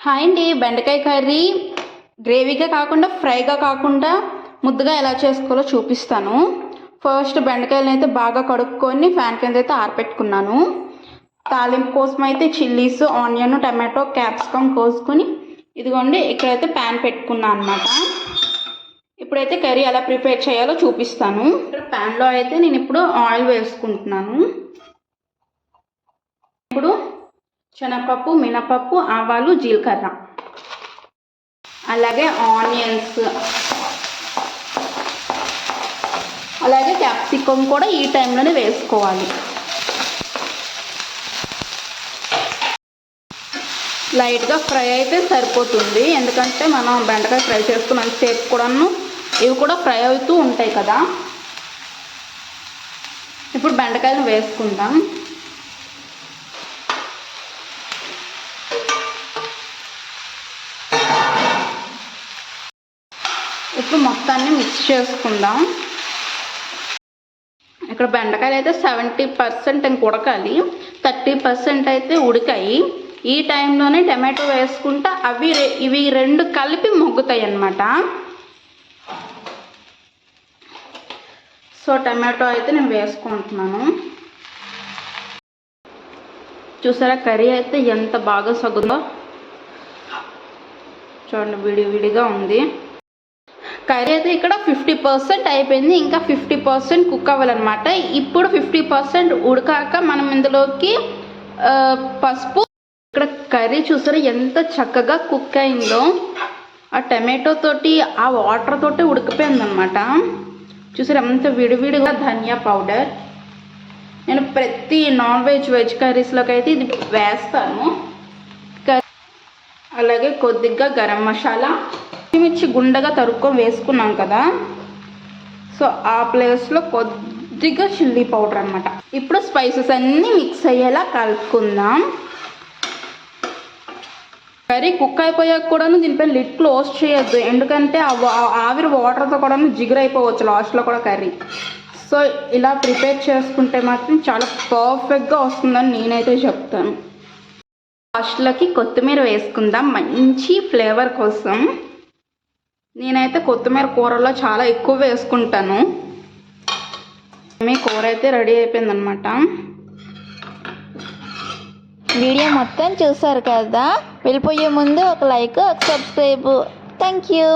Hi అండి. బెండకాయ curry గ్రేవీగా కాకుండా ఫ్రైగా కాకుండా ముద్దగా ఎలా చేసుకోవాలో చూపిస్తాను. ఫస్ట్ బెండకాయలను అయితే బాగా కడుక్కొని ఫ్యాన్ కింద అయితే ఆరపెట్టుకున్నాను. తాలింపు కోసం అయితే చిల్లీస్, ఆనియన్, టమాటో, క్యాప్సికమ్ కోసుకొని ఇదిగోండి ఇక్కడైతే ప్యాన్ పెట్టుకున్నాను అనమాట. ఇప్పుడైతే కర్రీ ఎలా ప్రిపేర్ చేయాలో చూపిస్తాను. ఇక్కడ ప్యాన్లో అయితే నేను ఇప్పుడు ఆయిల్ వేసుకుంటున్నాను. ఇప్పుడు శనగపప్పు, మినపప్పు, ఆవాలు, జీలకర్ర, అలాగే ఆనియన్స్, అలాగే క్యాప్సికమ్ కూడా ఈ టైంలోనే వేసుకోవాలి. లైట్గా ఫ్రై అయితే సరిపోతుంది, ఎందుకంటే మనం బెండకాయ ఫ్రై చేసుకున్నంతసేపు కూడాను ఇవి కూడా ఫ్రై అవుతూ ఉంటాయి కదా. ఇప్పుడు బెండకాయలు వేసుకుందాం. ఇప్పుడు మొత్తాన్ని మిక్స్ చేసుకుందాం. ఇక్కడ బెండకాయలు అయితే 70% ఇంక ఉడకాలి, 30% అయితే ఉడికాయి. ఈ టైంలోనే టమాటో వేసుకుంటా ఇవి రెండు కలిపి మొగ్గుతాయి అన్నమాట. సో టమాటో అయితే నేను వేసుకుంటున్నాను. చూసారా కర్రీ అయితే ఎంత బాగా సగుందో చూడండి, విడివిడిగా ఉంది. కర్రీ అయితే ఇక్కడ 50% అయిపోయింది, ఇంకా 50% కుక్ అవ్వాలన్నమాట. ఇప్పుడు 50% ఉడకాక మనం ఇందులోకి పసుపు, ఇక్కడ కర్రీ చూసారా ఎంత చక్కగా కుక్ అయిందో. ఆ టమాటో తోటి ఆ వాటర్ తోటి ఉడికిపోయింది అనమాట. చూసారా ఎంత విడివిడిగా. ధనియా పౌడర్, నేను ప్రతి నాన్ వెజ్ కర్రీస్లోకి అయితే ఇది వేస్తాను. అలాగే కొద్దిగా గరం మసాలా, పచ్చిమిర్చి గుండగా తరుక్కొని వేసుకున్నాం కదా, సో ఆ ప్లేస్లో కొద్దిగా చిల్లీ పౌడర్ అనమాట. ఇప్పుడు స్పైసెస్ అన్నీ మిక్స్ అయ్యేలా కలుపుకుందాం. కర్రీ కుక్ అయిపోయాక కూడాను దీనిపై లిడ్ క్లోజ్ చేయొద్దు, ఎందుకంటే ఆవిరి వాటర్తో కూడా జిగురు అయిపోవచ్చు లాస్ట్లో కూడా కర్రీ. సో ఇలా ప్రిపేర్ చేసుకుంటే మాత్రం చాలా పర్ఫెక్ట్గా వస్తుందని నేనైతే చెప్తాను. లాస్ట్లోకి కొత్తిమీర వేసుకుందాం మంచి ఫ్లేవర్ కోసం. నేనైతే కొత్తిమీర కూరలో చాలా ఎక్కువ వేసుకుంటాను. మీ కూర అయితే రెడీ అయిపోయిందనమాట. వీడియో మొత్తం చూసారు కదా, వెళ్ళిపోయే ముందు ఒక లైక్, ఒక సబ్స్క్రైబ్. Thank you.